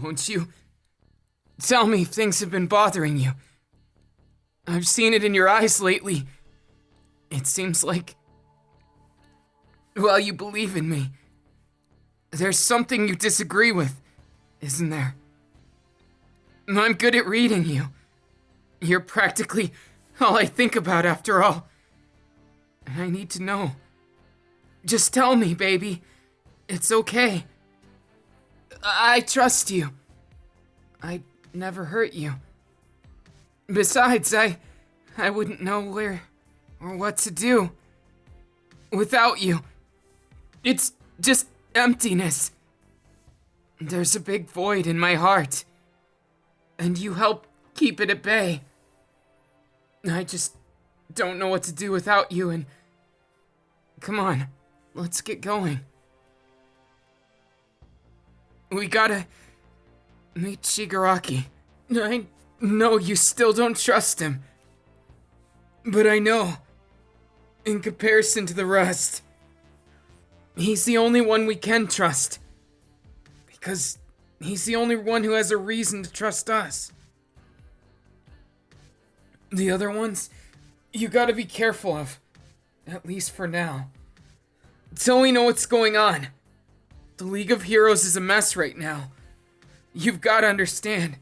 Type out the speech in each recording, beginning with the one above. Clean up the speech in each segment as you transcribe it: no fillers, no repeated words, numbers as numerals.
Won't you tell me if things have been bothering you? I've seen it in your eyes lately. It seems like, well, you believe in me. There's something you disagree with, isn't there? I'm good at reading you. You're practically all I think about after all. And I need to know. Just tell me, baby. It's okay. I trust you. I'd never hurt you. Besides, I wouldn't know where or what to do without you. It's just emptiness. There's a big void in my heart, and you help keep it at bay. I just don't know what to do without you, and come on, let's get going. We gotta meet Shigaraki. I know you still don't trust him, but I know, in comparison to the rest, he's the only one we can trust, because he's the only one who has a reason to trust us. The other ones, you gotta be careful of, at least for now, until we know what's going on. The League of Heroes is a mess right now. You've gotta understand.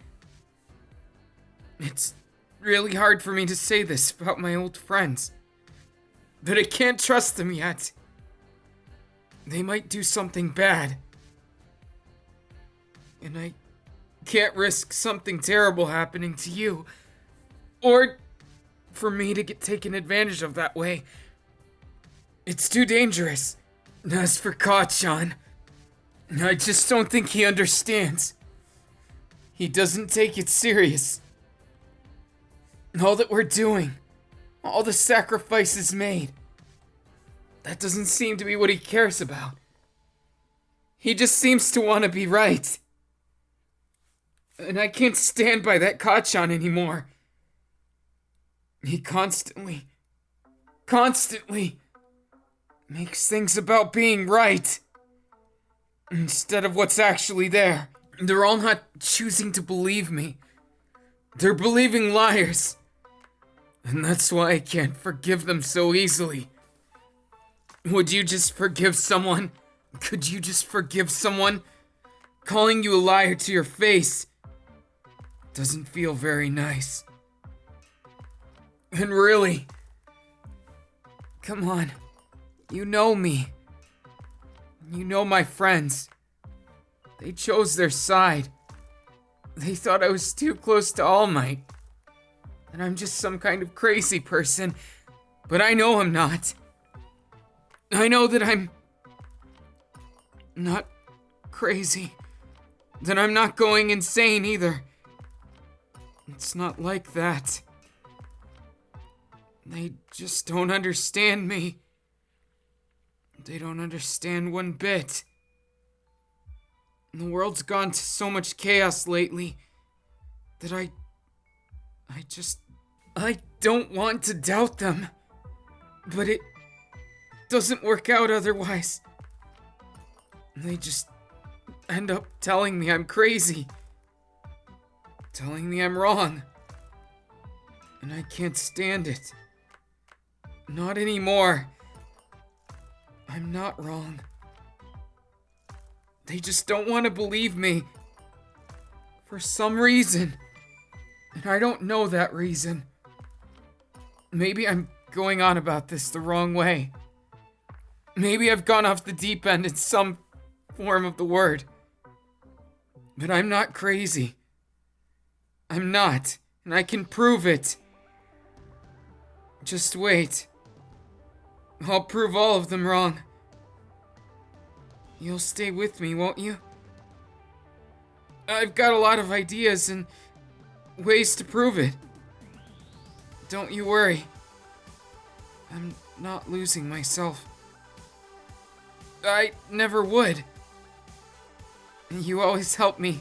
It's really hard for me to say this about my old friends, but I can't trust them yet. They might do something bad, and I can't risk something terrible happening to you, or for me to get taken advantage of that way. It's too dangerous. As for Kachan, I just don't think he understands. He doesn't take it serious. All that we're doing, all the sacrifices made, that doesn't seem to be what he cares about. He just seems to want to be right. And I can't stand by that Kachan anymore. He constantly makes things about being right instead of what's actually there. They're all not choosing to believe me. They're believing liars. And that's why I can't forgive them so easily. Would you just forgive someone? Could you just forgive someone? Calling you a liar to your face doesn't feel very nice. And really, come on, you know me. You know my friends. They chose their side. They thought I was too close to All Might. And I'm just some kind of crazy person. But I know I'm not. I know that I'm not crazy. That I'm not going insane either. It's not like that. They just don't understand me. They don't understand one bit. The world's gone to so much chaos lately that I don't want to doubt them. But it doesn't work out otherwise. They just end up telling me I'm crazy. Telling me I'm wrong. And I can't stand it. Not anymore. I'm not wrong. They just don't want to believe me. For some reason. And I don't know that reason. Maybe I'm going on about this the wrong way. Maybe I've gone off the deep end in some form of the word. But I'm not crazy. I'm not. And I can prove it. Just wait. I'll prove all of them wrong. You'll stay with me, won't you? I've got a lot of ideas and ways to prove it. Don't you worry. I'm not losing myself. I never would. You always help me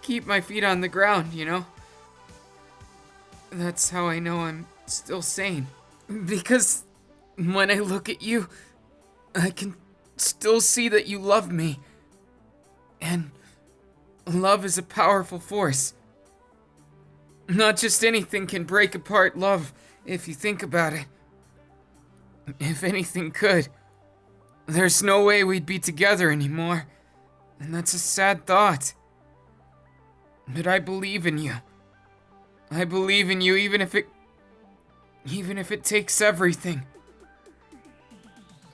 keep my feet on the ground, you know? That's how I know I'm still sane. Because when I look at you, I can still see that you love me. And Love is a powerful force. Not just anything can break apart love, if you think about it. If anything could, there's no way we'd be together anymore. And that's a sad thought. But I believe in you. I believe in you even if it takes everything.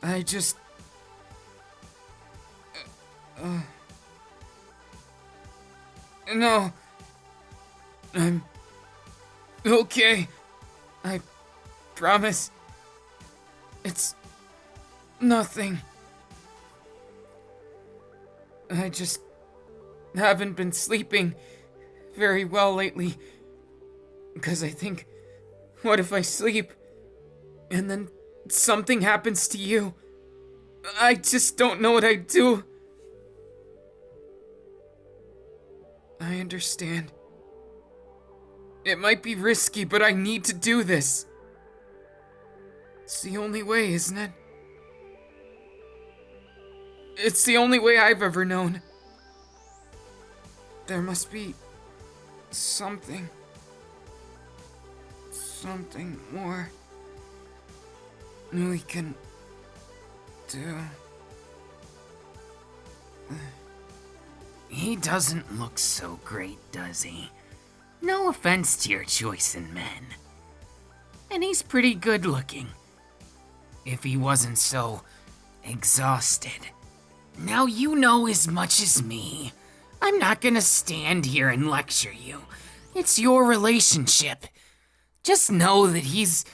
I just... No. I'm... okay. I promise. It's... nothing. I just... haven't been sleeping very well lately. Because I think, what if I sleep, and then something happens to you? I just don't know what I'd do. I understand. It might be risky, but I need to do this. It's the only way, isn't it? It's the only way I've ever known. There must be something more we can do. He doesn't look so great, does he? No offense to your choice in men. And he's pretty good looking. If he wasn't so exhausted. Now you know as much as me. I'm not gonna stand here and lecture you. It's your relationship. Just know that he's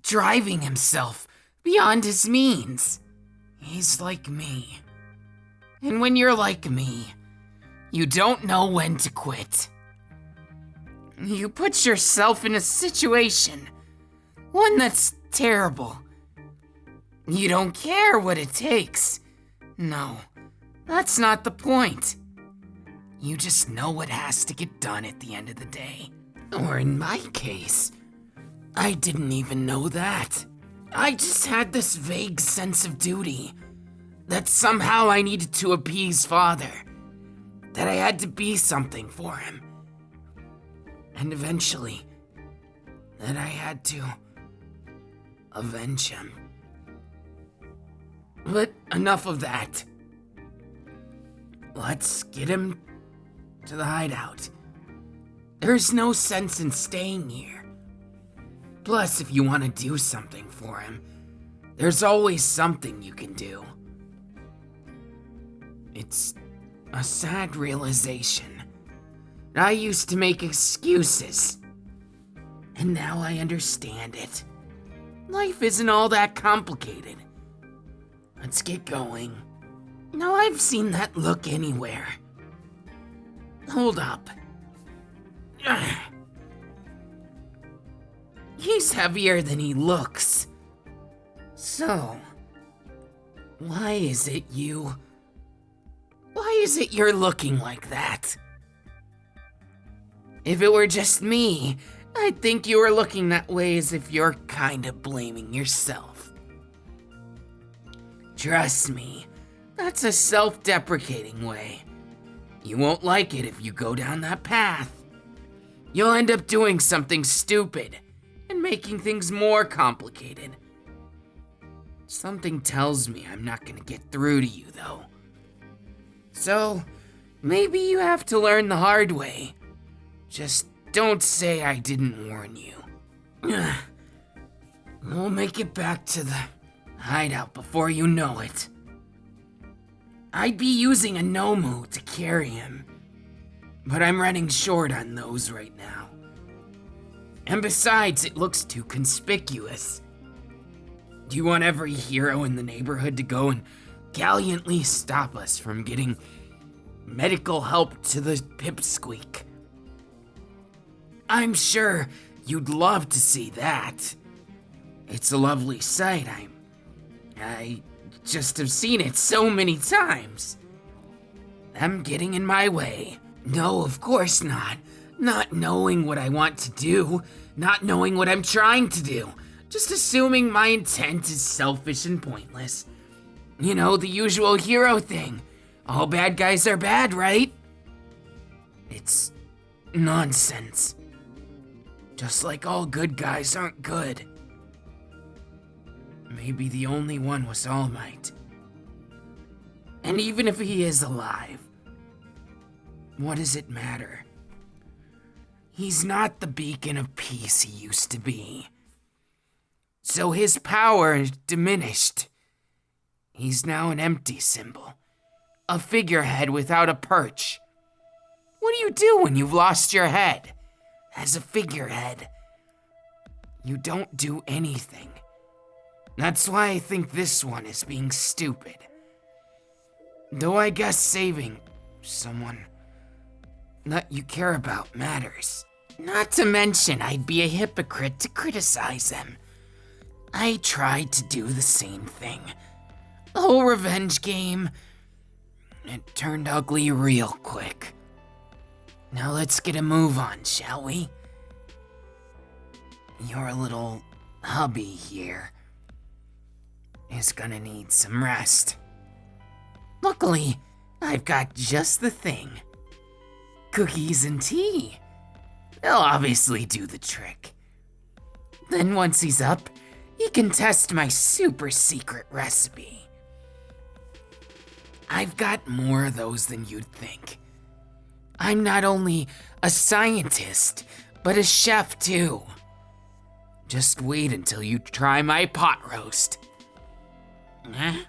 driving himself beyond his means. He's like me. And when you're like me, you don't know when to quit. You put yourself in a situation, one that's terrible. You don't care what it takes. No, that's not the point. You just know what has to get done at the end of the day. Or in my case, I didn't even know that. I just had this vague sense of duty. That somehow I needed to appease Father. That I had to be something for him. And eventually, that I had to avenge him. But enough of that. Let's get him to the hideout. There's no sense in staying here. Plus, if you want to do something for him, there's always something you can do. It's a sad realization. I used to make excuses, and now I understand it. Life isn't all that complicated. Let's get going. Now I've seen that look anywhere. Hold up. He's heavier than he looks. So, why is it you're looking like that? If it were just me, I'd think you were looking that way as if you're kinda blaming yourself. Trust me, that's a self-deprecating way. You won't like it if you go down that path. You'll end up doing something stupid and making things more complicated. Something tells me I'm not gonna get through to you, though. So, maybe you have to learn the hard way. Just don't say I didn't warn you. We'll make it back to the hideout before you know it. I'd be using a Nomu to carry him, but I'm running short on those right now. And besides, it looks too conspicuous. Do you want every hero in the neighborhood to go and gallantly stop us from getting medical help to the pipsqueak? I'm sure you'd love to see that. It's a lovely sight. I just have seen it so many times. I'm getting in my way. No, of course not. Not knowing what I want to do, not knowing what I'm trying to do, just assuming my intent is selfish and pointless. You know, the usual hero thing. All bad guys are bad, right? It's nonsense. Just like all good guys aren't good. Maybe the only one was All Might. And even if he is alive, what does it matter? He's not the beacon of peace he used to be. So his power is diminished. He's now an empty symbol. A figurehead without a perch. What do you do when you've lost your head? As a figurehead, you don't do anything. That's why I think this one is being stupid. Though I guess saving someone that you care about matters. Not to mention, I'd be a hypocrite to criticize him. I tried to do the same thing. The whole revenge game, it turned ugly real quick. Now let's get a move on, shall we? Your little hubby here is gonna need some rest. Luckily, I've got just the thing. Cookies and tea. They'll obviously do the trick. Then once he's up, he can test my super secret recipe. I've got more of those than you'd think. I'm not only a scientist, but a chef too. Just wait until you try my pot roast. Huh?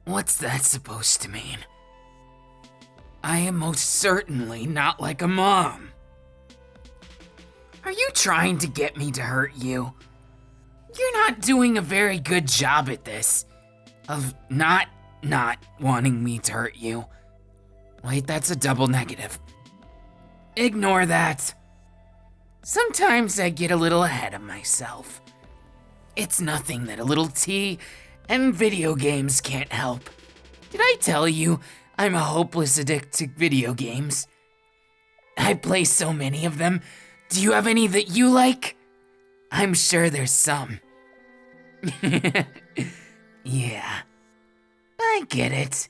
What's that supposed to mean? I am most certainly not like a mom. Are you trying to get me to hurt you? You're not doing a very good job at this. Of not wanting me to hurt you. Wait, that's a double negative. Ignore that. Sometimes I get a little ahead of myself. It's nothing that a little tea and video games can't help. Did I tell you I'm a hopeless addict to video games? I play so many of them. Do you have any that you like? I'm sure there's some. Yeah, I get it.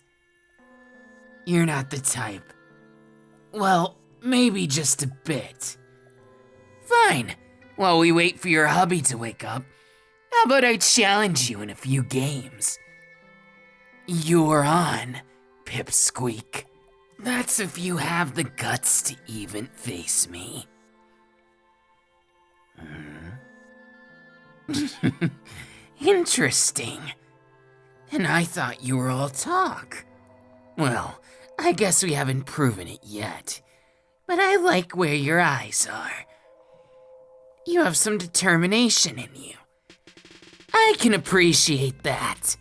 You're not the type. Well, maybe just a bit. Fine. While we wait for your hubby to wake up, how about I challenge you in a few games? You're on, Pipsqueak. That's if you have the guts to even face me. Interesting. And I thought you were all talk. Well, I guess we haven't proven it yet. But I like where your eyes are. You have some determination in you. I can appreciate that.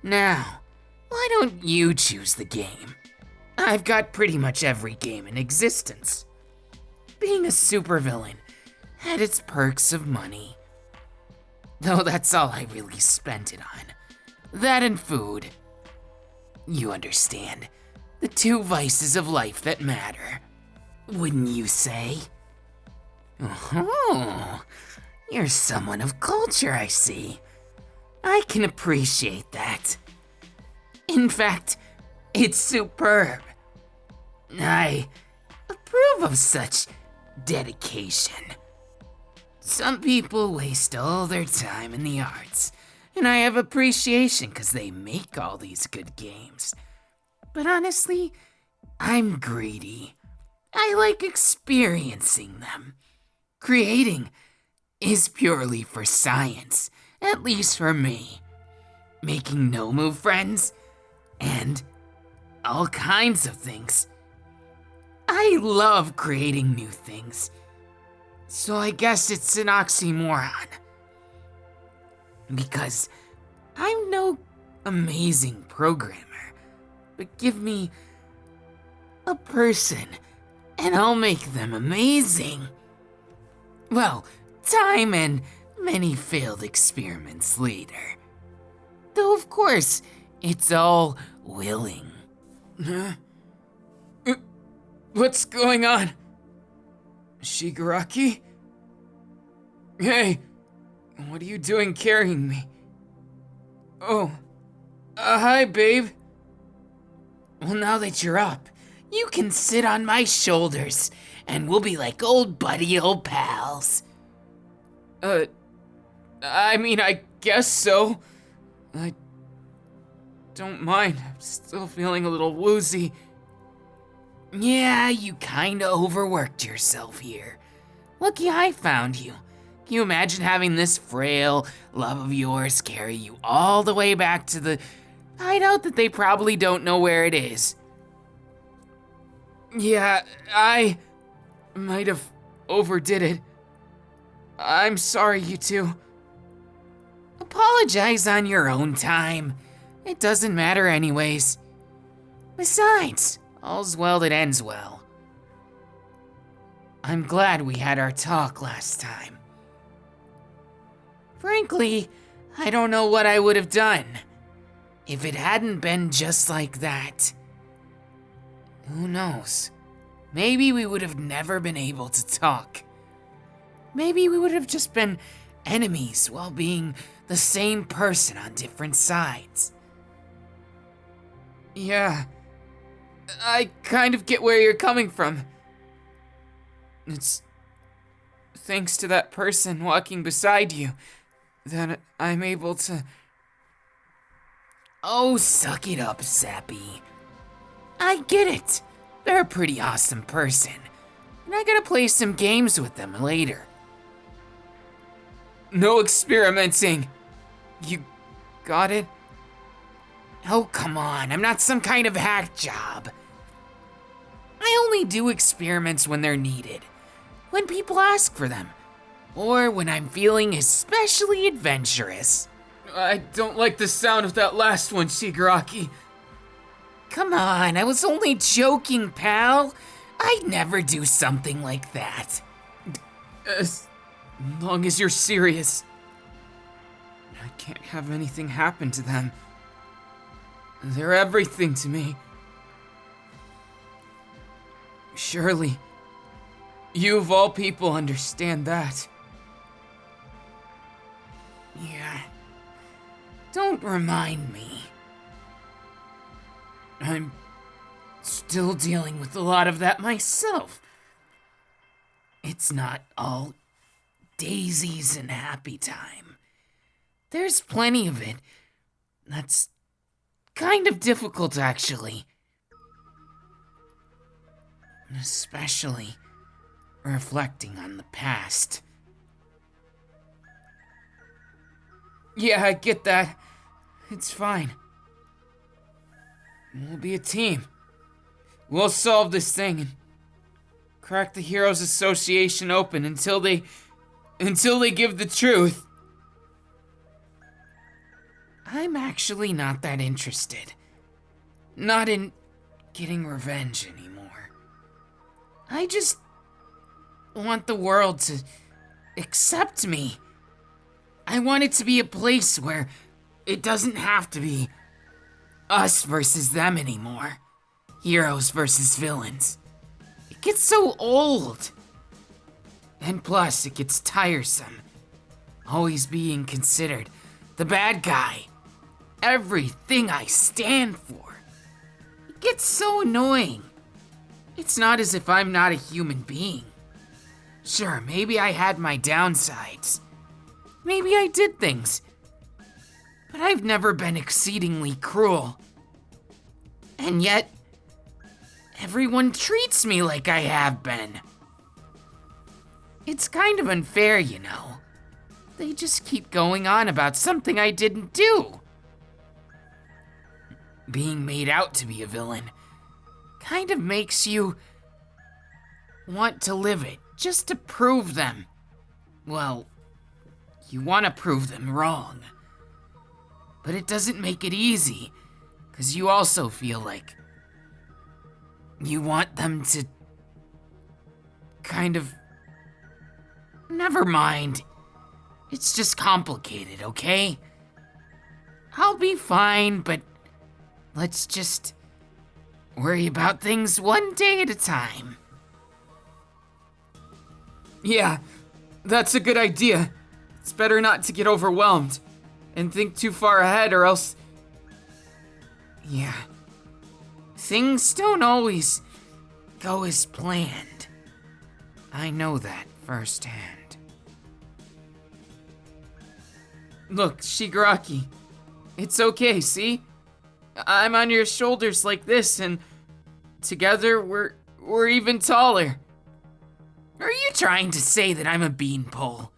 Now, why don't you choose the game? I've got pretty much every game in existence. Being a supervillain had its perks of money. Though that's all I really spent it on. That and food. You understand, the two vices of life that matter. Wouldn't you say? Oh, you're someone of culture, I see. I can appreciate that. In fact, it's superb. I approve of such dedication. Some people waste all their time in the arts, and I have appreciation because they make all these good games. But honestly, I'm greedy. I like experiencing them. Creating is purely for science, at least for me. Making no-move friends, and all kinds of things. I love creating new things. So I guess it's an oxymoron. Because I'm no amazing programmer, but give me a person and I'll make them amazing. Well, time and many failed experiments later. Though of course, it's all willing. What's going on? Shigaraki? Hey, what are you doing carrying me? Oh, hi, babe. Well, now that you're up, You can sit on my shoulders, and we'll be like old buddy old pals. I mean, I guess so. I don't mind. I'm still feeling a little woozy. Yeah, you kinda overworked yourself here. Lucky I found you. Can you imagine having this frail love of yours carry you all the way back to the hideout that they probably don't know where it is? Yeah, I might have overdid it. I'm sorry, you two. Apologize on your own time. It doesn't matter anyways. Besides, all's well that ends well. I'm glad we had our talk last time. Frankly, I don't know what I would have done if it hadn't been just like that. Who knows? Maybe we would have never been able to talk. Maybe we would have just been enemies while being the same person on different sides. Yeah, I kind of get where you're coming from. It's thanks to that person walking beside you that I'm able to... Oh, suck it up, Sappy. I get it. They're a pretty awesome person, and I gotta play some games with them later. No experimenting. You got it? Oh, come on, I'm not some kind of hack job. I only do experiments when they're needed, when people ask for them, or when I'm feeling especially adventurous. I don't like the sound of that last one, Shigaraki. Come on, I was only joking, pal. I'd never do something like that. As long as you're serious. I can't have anything happen to them. They're everything to me. Surely, you of all people understand that. Yeah. Don't remind me. I'm still dealing with a lot of that myself. It's not all daisies and happy time. There's plenty of it. That's kind of difficult, actually. Especially reflecting on the past. Yeah, I get that. It's fine. We'll be a team. We'll solve this thing and crack the Heroes Association open until they give the truth. I'm actually not that interested. Not in getting revenge anymore. I just want the world to accept me. I want it to be a place where it doesn't have to be us versus them anymore. Heroes versus villains. It gets so old. And plus, it gets tiresome. Always being considered the bad guy. Everything I stand for. It gets so annoying. It's not as if I'm not a human being. Sure, maybe I had my downsides. Maybe I did things. But I've never been exceedingly cruel. And yet, everyone treats me like I have been. It's kind of unfair, you know. They just keep going on about something I didn't do. Being made out to be a villain kind of makes you want to live it, just to prove them. Well, you want to prove them wrong. But it doesn't make it easy, because you also feel like you want them to kind of... Never mind. It's just complicated, okay? I'll be fine, but let's just worry about things one day at a time. Yeah, that's a good idea. It's better not to get overwhelmed and think too far ahead, or else... Yeah. Things don't always go as planned. I know that firsthand. Look, Shigaraki, it's okay, see? I'm on your shoulders like this, and together we're even taller. Are you trying to say that I'm a beanpole?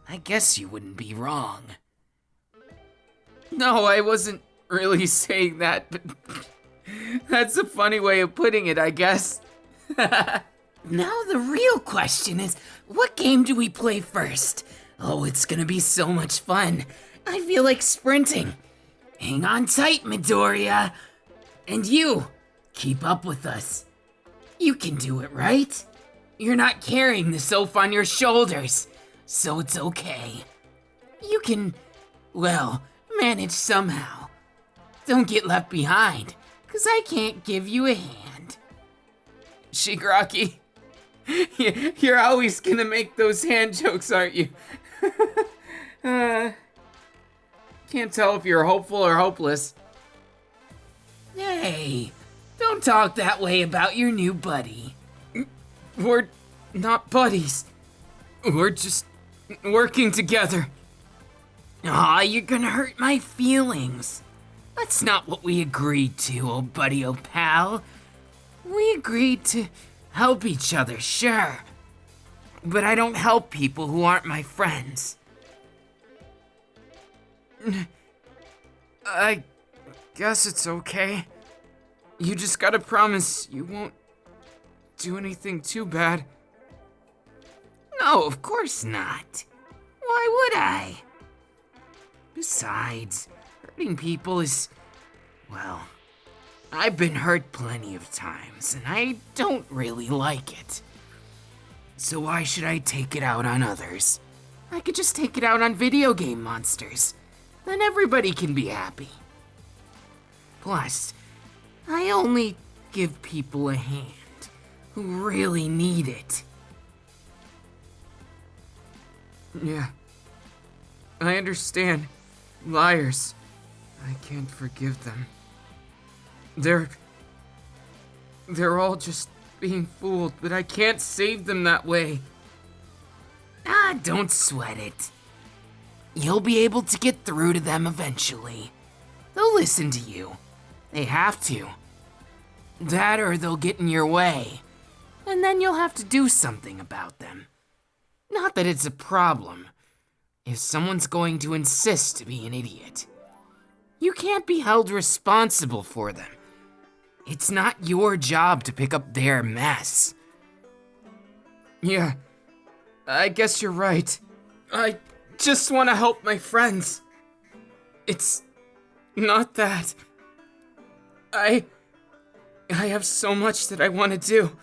I guess you wouldn't be wrong. No, I wasn't really saying that, but that's a funny way of putting it, I guess. Now the real question is, what game do we play first? Oh, it's gonna be so much fun. I feel like sprinting. Hang on tight, Midoriya. And you, keep up with us. You can do it, right? You're not carrying the oaf on your shoulders, so it's okay. You can, well, manage somehow. Don't get left behind, 'cause I can't give you a hand. Shigaraki, you're always gonna make those hand jokes, aren't you? Can't tell if you're hopeful or hopeless. Hey, don't talk that way about your new buddy. We're not buddies. We're just working together. Aw, you're gonna hurt my feelings. That's not what we agreed to, old buddy, old pal. We agreed to help each other, sure. But I don't help people who aren't my friends. I guess it's okay. You just gotta promise you won't do anything too bad. No, of course not. Why would I? Besides, hurting people is, well, I've been hurt plenty of times, and I don't really like it. So why should I take it out on others? I could just take it out on video game monsters. Then everybody can be happy. Plus, I only give people a hand who really need it. Yeah. I understand. Liars. I can't forgive them. They're all just being fooled, but I can't save them that way. Ah, don't sweat it. You'll be able to get through to them eventually. They'll listen to you. They have to. That or they'll get in your way. And then you'll have to do something about them. Not that it's a problem. If someone's going to insist to be an idiot, you can't be held responsible for them. It's not your job to pick up their mess. Yeah, I guess you're right. I just want to help my friends. It's not that. I have so much that I want to do.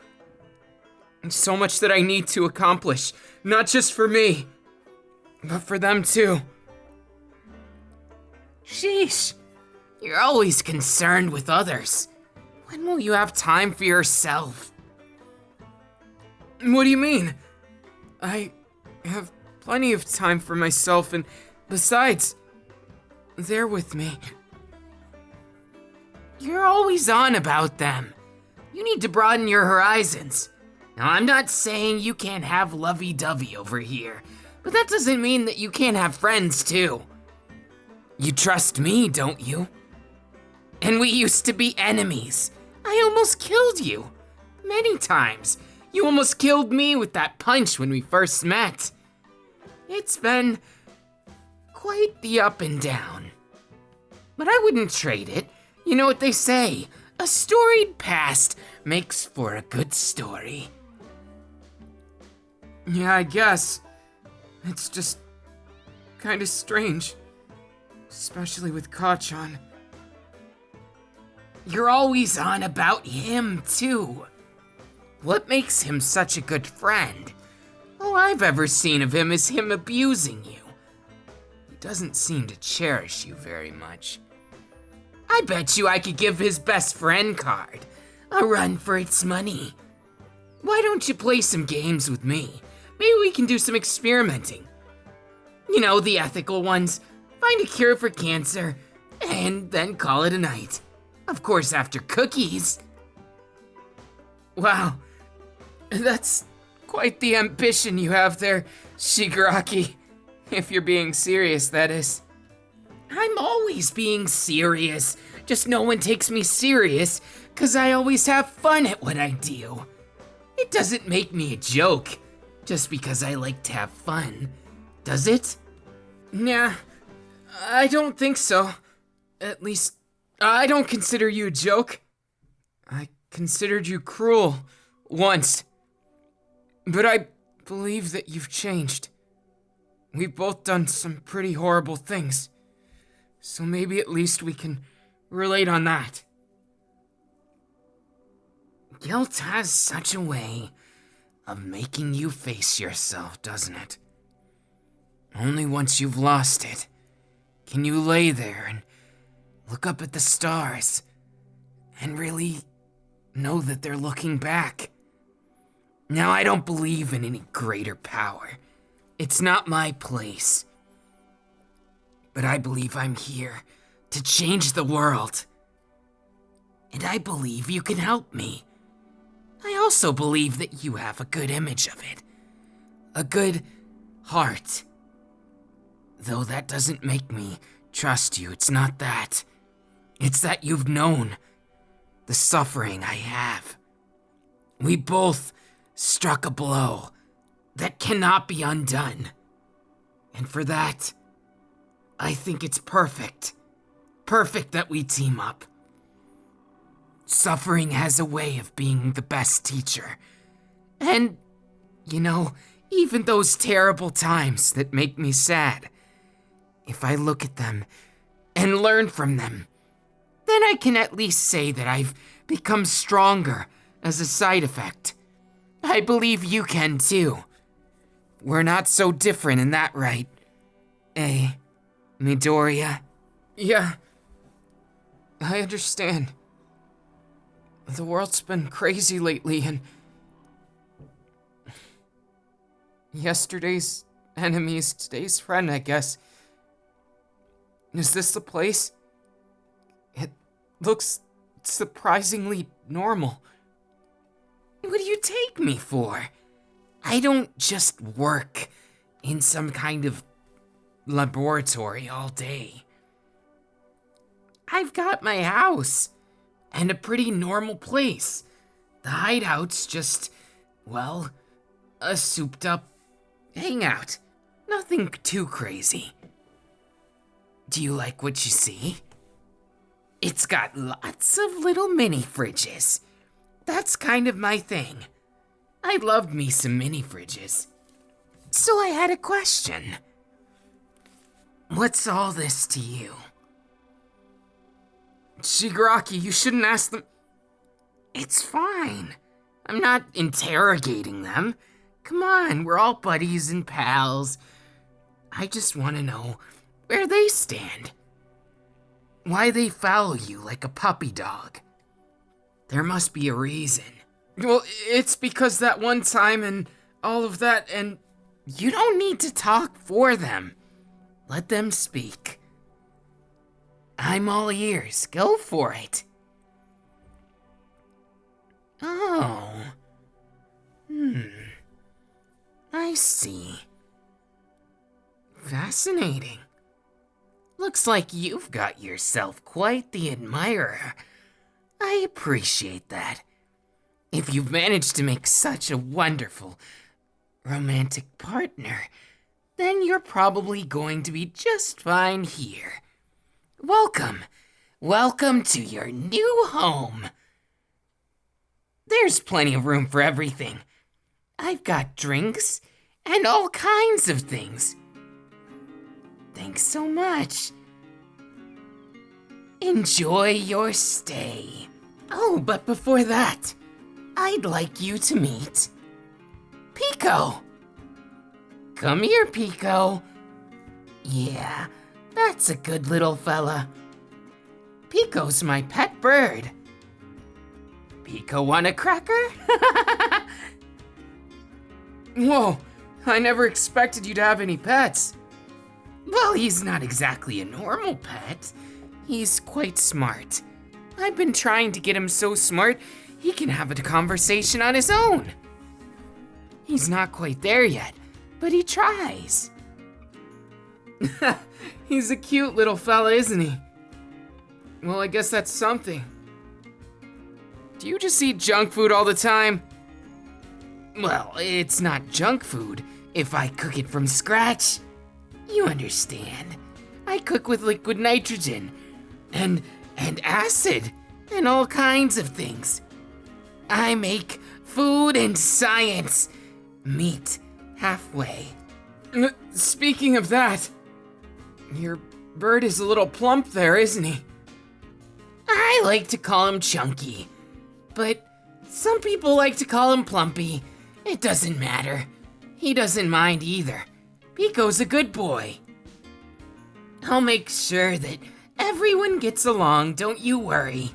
So much that I need to accomplish. Not just for me, but for them too. Sheesh, you're always concerned with others. When will you have time for yourself? What do you mean? I have plenty of time for myself, and besides, they're with me. You're always on about them. You need to broaden your horizons. Now, I'm not saying you can't have lovey-dovey over here, but that doesn't mean that you can't have friends too. You trust me, don't you? And we used to be enemies. I almost killed you. Many times. You almost killed me with that punch when we first met. It's been quite the up and down. But I wouldn't trade it. You know what they say, a storied past makes for a good story. Yeah, I guess. It's just kind of strange. Especially with Kachan. You're always on about him, too. What makes him such a good friend? All I've ever seen of him is him abusing you. He doesn't seem to cherish you very much. I bet you I could give his best friend card a run for its money. Why don't you play some games with me? Maybe we can do some experimenting. You know, the ethical ones. Find a cure for cancer, and then call it a night. Of course, after cookies. Wow, that's quite the ambition you have there, Shigaraki. If you're being serious, that is. I'm always being serious, just no one takes me serious, 'cause I always have fun at what I do. It doesn't make me a joke, just because I like to have fun, does it? Nah, I don't think so. At least, I don't consider you a joke. I considered you cruel once. But I believe that you've changed. We've both done some pretty horrible things. So maybe at least we can relate on that. Guilt has such a way of making you face yourself, doesn't it? Only once you've lost it can you lay there and look up at the stars and really know that they're looking back. Now, I don't believe in any greater power. It's not my place. But I believe I'm here to change the world. And I believe you can help me. I also believe that you have a good image of it. A good heart. Though that doesn't make me trust you, it's not that. It's that you've known the suffering I have. We both struck a blow that cannot be undone. And for that, I think it's perfect. Perfect that we team up. Suffering has a way of being the best teacher. And, even those terrible times that make me sad, if I look at them and learn from them, then I can at least say that I've become stronger as a side effect. I believe you can too. We're not so different in that, right? Midoriya? Yeah, I understand. The world's been crazy lately, and yesterday's enemy is today's friend, I guess. Is this the place? It looks surprisingly normal. What do you take me for? I don't just work in some kind of laboratory all day. I've got my house and a pretty normal place. The hideout's just, a souped up hangout. Nothing too crazy. Do you like what you see? It's got lots of little mini fridges. That's kind of my thing. I loved me some mini fridges. So I had a question. What's all this to you? Shigaraki, you shouldn't ask them. It's fine. I'm not interrogating them. Come on, we're all buddies and pals. I just want to know where they stand. Why they follow you like a puppy dog. There must be a reason. Well, it's because that one time and all of that, and you don't need to talk for them. Let them speak. I'm all ears. Go for it. Oh. I see. Fascinating. Looks like you've got yourself quite the admirer. I appreciate that. If you've managed to make such a wonderful romantic partner, then you're probably going to be just fine here. Welcome. Welcome to your new home. There's plenty of room for everything. I've got drinks and all kinds of things. Thanks so much. Enjoy your stay. Oh, but before that, I'd like you to meet Pico. Come here, Pico. Yeah, that's a good little fella. Pico's my pet bird. Pico want a cracker? Whoa, I never expected you to have any pets. Well, he's not exactly a normal pet. He's quite smart. I've been trying to get him so smart, he can have a conversation on his own. He's not quite there yet, but he tries. He's a cute little fella, isn't he? Well, I guess that's something. Do you just eat junk food all the time? Well, it's not junk food if I cook it from scratch. You understand. I cook with liquid nitrogen and acid and all kinds of things. I make food and science meet halfway. Speaking of that, your bird is a little plump there, isn't he? I like to call him Chunky, but some people like to call him Plumpy. It doesn't matter. He doesn't mind either. Pico's a good boy. I'll make sure that everyone gets along, don't you worry.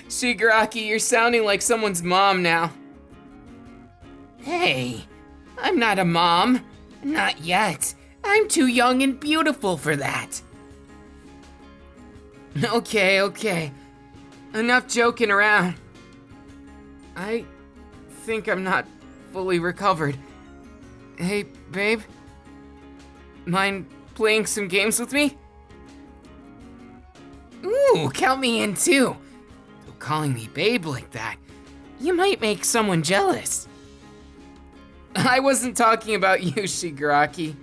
Shigaraki, you're sounding like someone's mom now. Hey, I'm not a mom. Not yet. I'm too young and beautiful for that. Okay. Enough joking around. I think I'm not fully recovered. Hey, babe? Mind playing some games with me? Ooh, count me in too. Though calling me babe like that, you might make someone jealous. I wasn't talking about you, Shigaraki.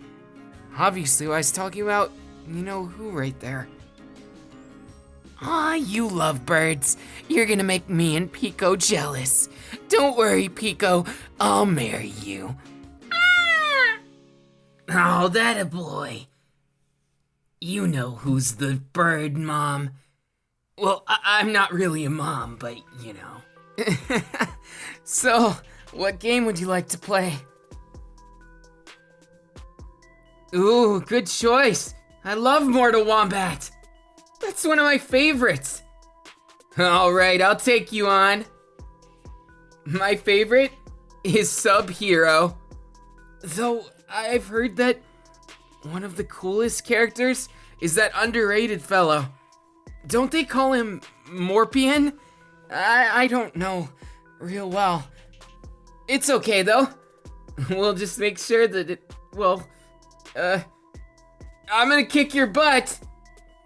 Obviously, I was talking about you know who right there. Aw, you lovebirds. You're gonna make me and Pico jealous. Don't worry, Pico. I'll marry you. Oh, that a boy. You know who's the bird, Mom. Well, I'm not really a mom, but you know. So, what game would you like to play? Ooh, good choice. I love Mortal Wombat. That's one of my favorites. All right, I'll take you on. My favorite is Sub-Hero. Though I've heard that one of the coolest characters is that underrated fellow. Don't they call him Morpion? I don't know real well. It's okay though. We'll just make sure that I'm gonna kick your butt.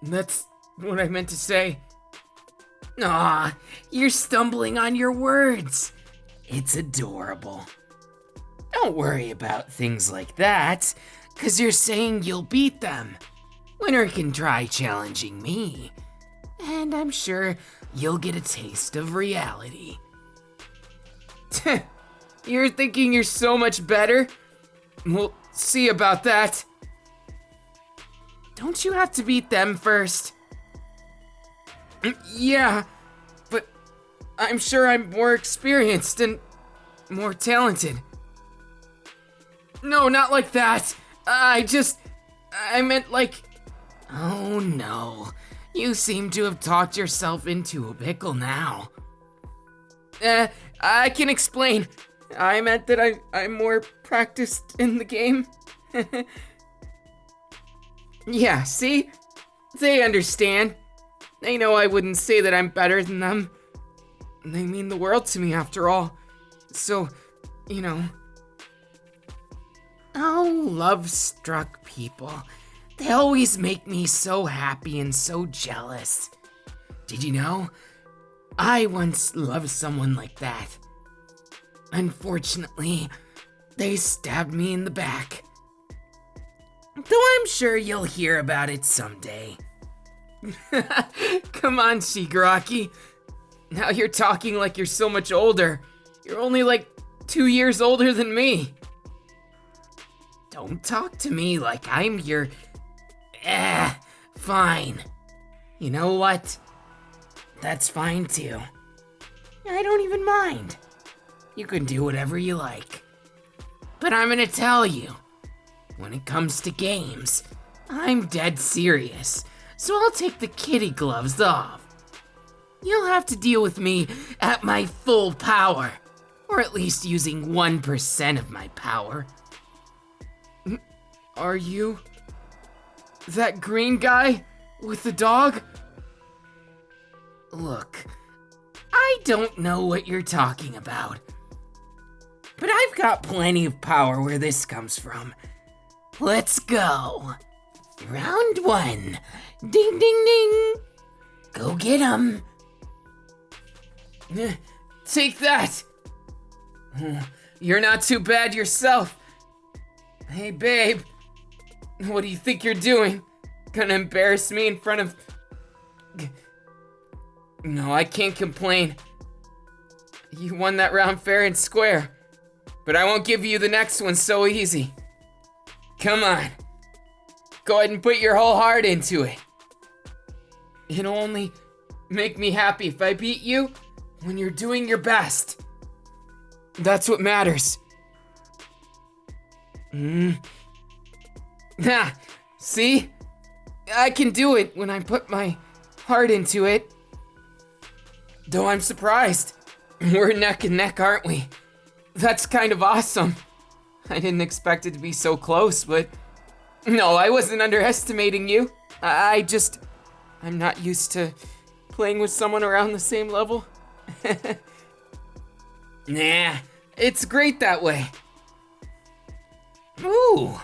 That's what I meant to say. Aw, you're stumbling on your words. It's adorable. Don't worry about things like that, 'cause you're saying you'll beat them. Winner can try challenging me, and I'm sure you'll get a taste of reality. You're thinking you're so much better? We'll see about that. Don't you have to beat them first? Yeah, but I'm sure I'm more experienced and more talented. No, not like that. I meant like... Oh no, you seem to have talked yourself into a pickle now. I can explain. I meant that I'm more practiced in the game. Yeah, see? They understand. They know I wouldn't say that I'm better than them. They mean the world to me after all. So, you know. Oh, love-struck people. They always make me so happy and so jealous. Did you know? I once loved someone like that. Unfortunately, they stabbed me in the back. Though I'm sure you'll hear about it someday. Come on, Shigaraki. Now you're talking like you're so much older. You're only like 2 years older than me. Don't talk to me like I'm your... fine. You know what? That's fine too. I don't even mind. You can do whatever you like. But I'm gonna tell you, when it comes to games, I'm dead serious, so I'll take the kitty gloves off. You'll have to deal with me at my full power, or at least using 1% of my power. Are you that green guy with the dog? Look, I don't know what you're talking about. But I've got plenty of power where this comes from. Let's go. Round 1. Ding, ding, ding. Go get 'em. Take that! You're not too bad yourself. Hey, babe. What do you think you're doing? Gonna embarrass me in front of... No, I can't complain. You won that round fair and square. But I won't give you the next one so easy. Come on. Go ahead and put your whole heart into it. It'll only make me happy if I beat you when you're doing your best. That's what matters. See? I can do it when I put my heart into it. Though I'm surprised. We're neck and neck, aren't we? That's kind of awesome. I didn't expect it to be so close, but... No, I wasn't underestimating you. I'm not used to playing with someone around the same level. Nah, it's great that way. Ooh,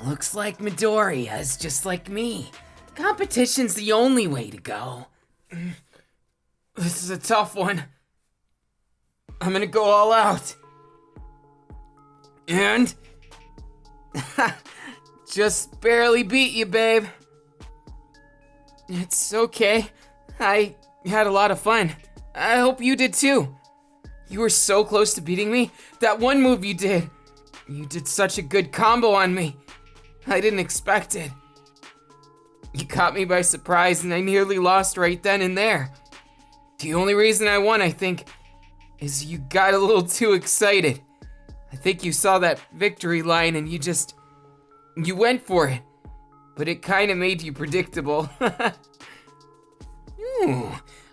looks like Midoriya is just like me. Competition's the only way to go. This is a tough one. I'm gonna go all out. And... just barely beat you, babe. It's okay. I had a lot of fun. I hope you did too. You were so close to beating me. That one move you did such a good combo on me. I didn't expect it. You caught me by surprise and I nearly lost right then and there. The only reason I won, I think, is you got a little too excited. I think you saw that victory line and you went for it. But it kind of made you predictable. Ooh,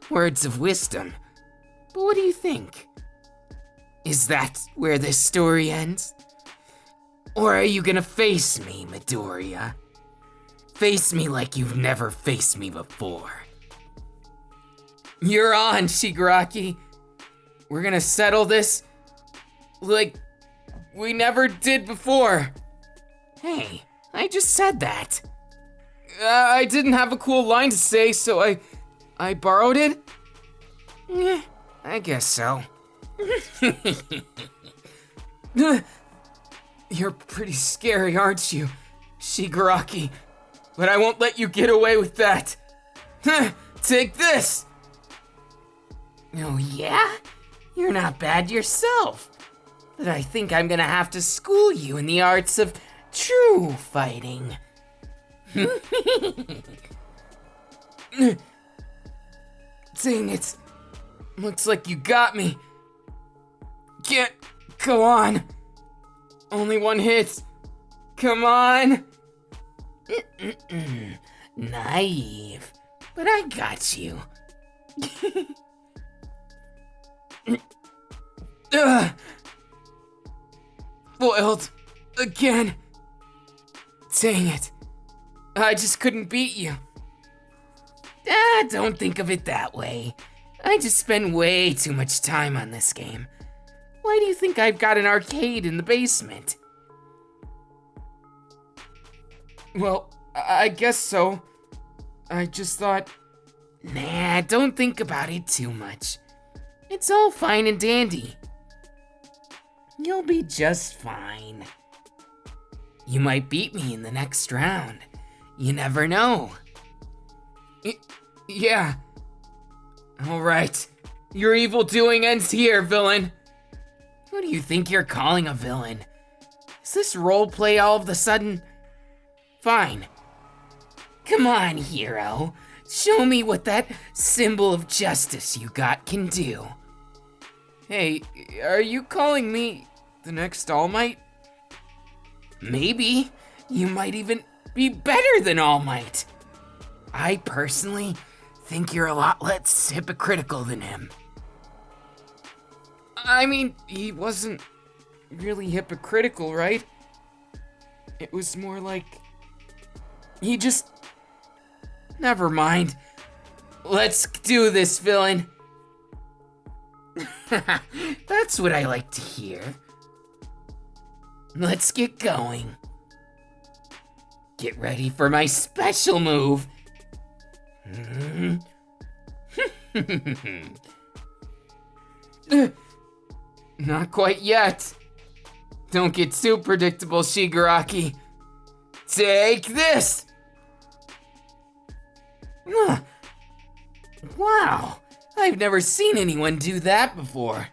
words of wisdom. But what do you think? Is that where this story ends? Or are you gonna face me, Midoriya? Face me like you've never faced me before. You're on, Shigaraki. We're gonna settle this like we never did before. Hey, I just said that. I didn't have a cool line to say, so I borrowed it? I guess so. You're pretty scary, aren't you, Shigaraki? But I won't let you get away with that. Take this! Oh yeah? You're not bad yourself. But I think I'm gonna have to school you in the arts of true fighting. Dang it. Looks like you got me. Can't go on. Only one hit. Come on. Naive. But I got you. Foiled. Again. Dang it. I just couldn't beat you. Don't think of it that way. I just spend way too much time on this game. Why do you think I've got an arcade in the basement? Well, I guess so. I just thought... Nah, don't think about it too much. It's all fine and dandy. You'll be just fine. You might beat me in the next round. You never know. Yeah. Alright. Your evil doing ends here, villain. Who do you think you're calling a villain? Is this roleplay all of a sudden? Fine. Come on, hero. Show me what that symbol of justice you got can do. Hey, are you calling me the next All Might? Maybe. You might even be better than All Might. I personally think you're a lot less hypocritical than him. I mean, he wasn't really hypocritical, right? It was more like... he just... Never mind. Let's do this, villain. That's what I like to hear. Let's get going. Get ready for my special move. Not quite yet. Don't get too predictable, Shigaraki. Take this! Wow, I've never seen anyone do that before.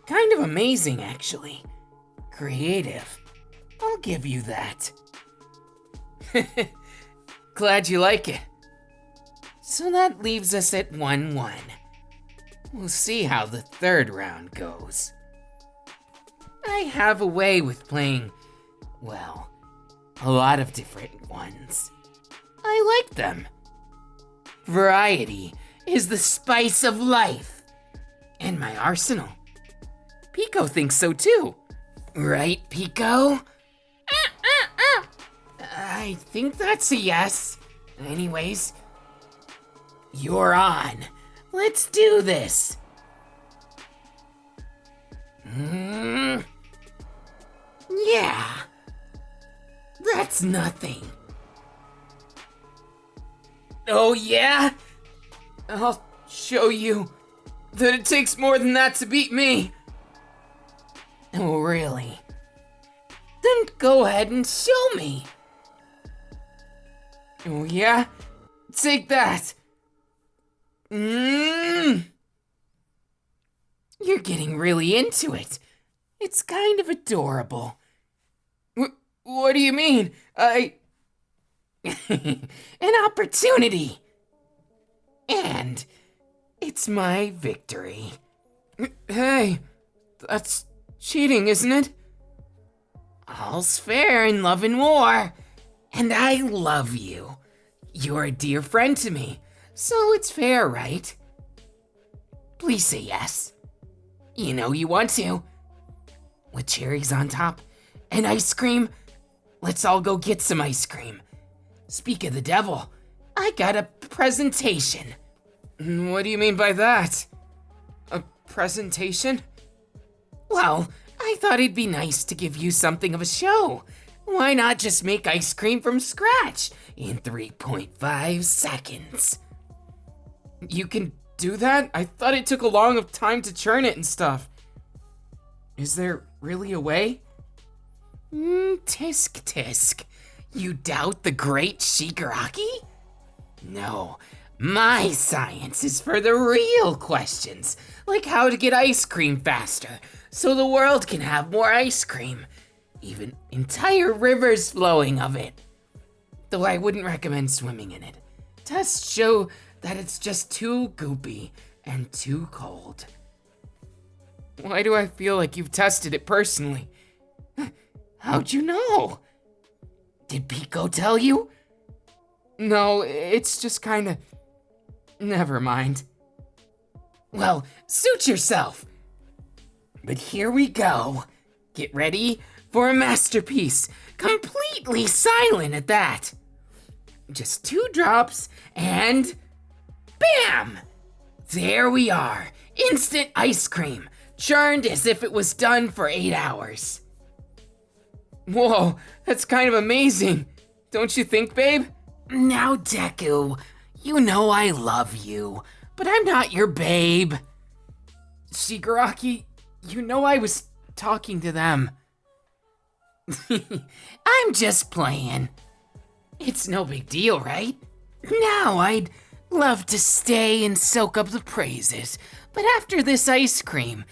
Kind of amazing, actually. Creative. I'll give you that. Glad you like it. So that leaves us at 1-1. We'll see how the third round goes. I have a way with playing, well, a lot of different ones. I like them. Variety is the spice of life. And my arsenal. Pico thinks so too. Right, Pico? I think that's a yes. Anyways, you're on. Let's do this. Yeah. That's nothing. Oh yeah? I'll show you that it takes more than that to beat me. Oh, really? Then go ahead and show me. Oh yeah? Take that. You're getting really into it. It's kind of adorable. What do you mean? An opportunity. And it's my victory. Hey, that's cheating, isn't it? All's fair in love and war. And I love you. You're a dear friend to me, so it's fair, right? Please say yes. You know you want to. With cherries on top and ice cream. Let's all go get some ice cream. Speak of the devil, I got a presentation. What do you mean by that? A presentation? Well, I thought it'd be nice to give you something of a show. Why not just make ice cream from scratch in 3.5 seconds? You can do that? I thought it took a long time to churn it and stuff. Is there really a way? Tisk tisk. You doubt the great Shigaraki? No, my science is for the real questions, like how to get ice cream faster so the world can have more ice cream. Even entire rivers flowing of it. Though I wouldn't recommend swimming in it. Tests show that it's just too goopy and too cold. Why do I feel like you've tested it personally? How'd you know? Did Pico tell you? No, it's just kinda... Never mind. Well, suit yourself. But here we go. Get ready for a masterpiece. Completely silent at that. Just 2 drops and... Bam! There we are. Instant ice cream. Churned as if it was done for 8 hours. Whoa, that's kind of amazing. Don't you think, babe? Now, Deku, you know I love you, but I'm not your babe. Shigaraki, you know I was talking to them. I'm just playing. It's no big deal, right? Now I'd love to stay and soak up the praises, but after this ice cream,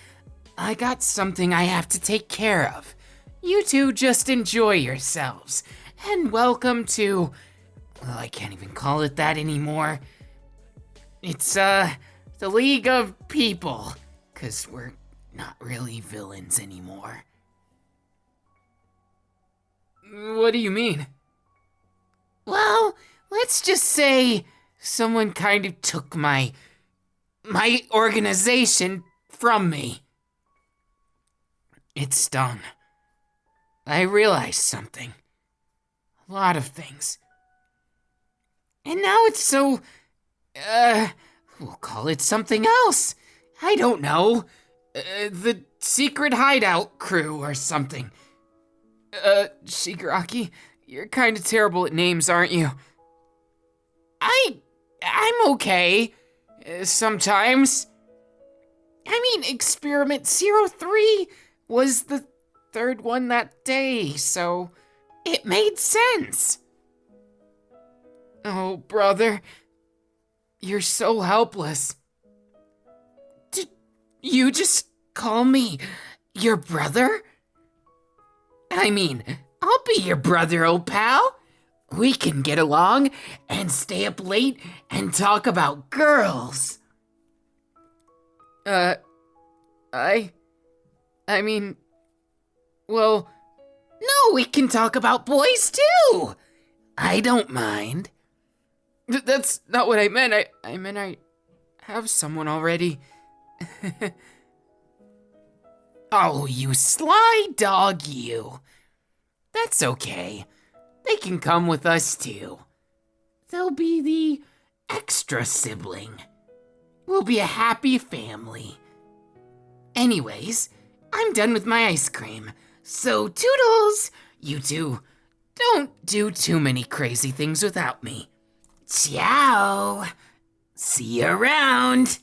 I got something I have to take care of. You two just enjoy yourselves, and welcome to... Well, I can't even call it that anymore. It's, the League of People, 'cause we're not really villains anymore. What do you mean? Well, let's just say someone kind of took my organization from me. It stung. I realized something. A lot of things. And now it's so, we'll call it something else. I don't know. The secret hideout crew or something. Shigaraki, you're kinda terrible at names, aren't you? I'm okay. Sometimes. I mean, Experiment 03 was the third one that day, so it made sense. Oh, brother. You're so helpless. Did you just call me your brother? I mean, I'll be your brother, old pal. We can get along and stay up late and talk about girls. I mean, well, No, we can talk about boys too. I don't mind. that's not what I meant. I meant I have someone already. Oh, you sly dog, you. That's okay. They can come with us too. They'll be the extra sibling. We'll be a happy family. Anyways, I'm done with my ice cream. So toodles, you two. Don't do too many crazy things without me. Ciao. See you around.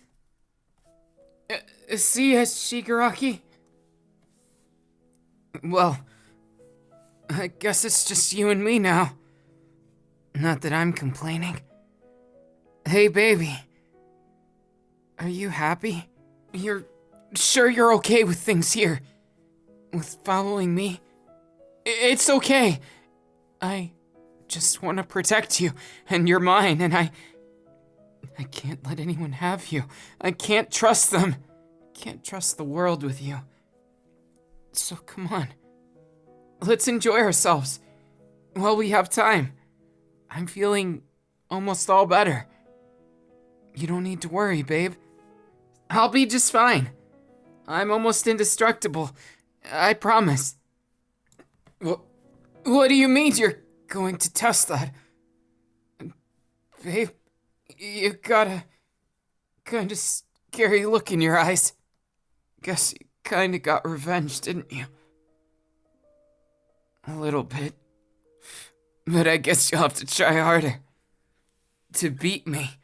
See ya, Shigaraki. Well, I guess it's just you and me now. Not that I'm complaining. Hey, baby. Are you happy? You're sure you're okay with things here? With following me? It's okay. I just want to protect you, and you're mine, and I can't let anyone have you. I can't trust them. Can't trust the world with you. So come on. Let's enjoy ourselves while we have time. I'm feeling almost all better. You don't need to worry, babe. I'll be just fine. I'm almost indestructible. I promise. What do you mean you're going to test that? Babe, you got a kinda scary look in your eyes. Guess you kinda got revenge, didn't you? A little bit. But I guess you'll have to try harder to beat me.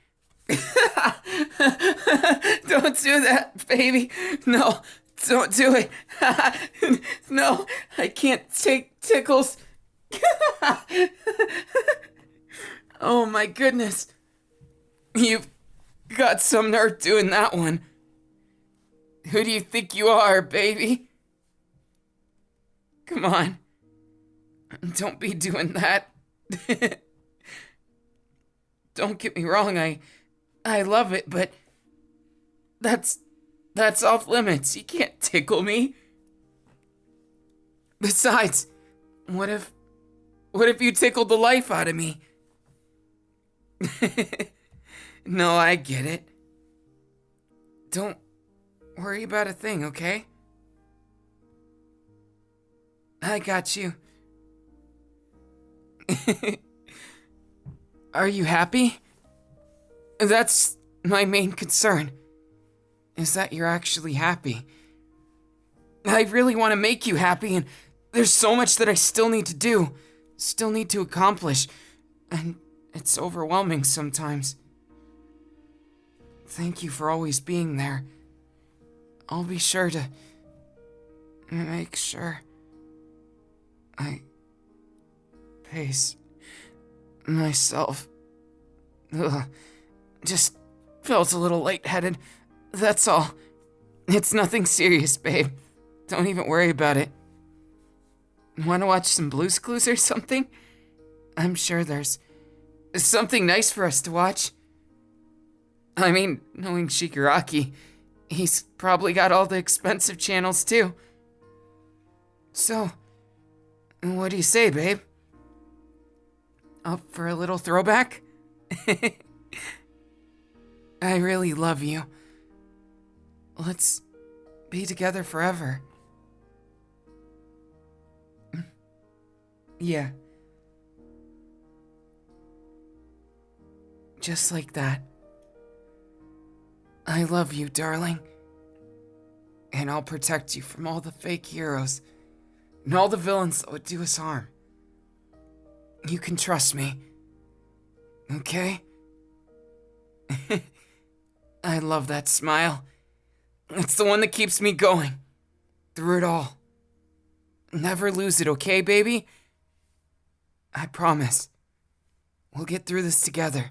Don't do that, baby. No, don't do it. No, I can't take tickles. Oh my goodness. You've got some nerve doing that one. Who do you think you are, baby? Come on. Don't be doing that. Don't get me wrong, I love it, but that's off limits. You can't tickle me. Besides, what if you tickled the life out of me? No, I get it. Don't worry about a thing, okay? I got you. Are you happy? That's my main concern, is that you're actually happy. I really want to make you happy, and there's so much that I still need to do, still need to accomplish, and it's overwhelming sometimes. Thank you for always being there. I'll be sure to make sure I pace myself. Ugh. Just felt a little lightheaded. That's all. It's nothing serious, babe. Don't even worry about it. Want to watch some Blue's Clues or something? I'm sure there's something nice for us to watch. I mean, knowing Shigaraki, he's probably got all the expensive channels too. So, what do you say, babe? Up for a little throwback? I really love you. Let's be together forever. Yeah. Just like that. I love you, darling. And I'll protect you from all the fake heroes and all the villains that would do us harm. You can trust me. Okay? I love that smile. It's the one that keeps me going. Through it all. Never lose it, okay, baby? I promise. We'll get through this together.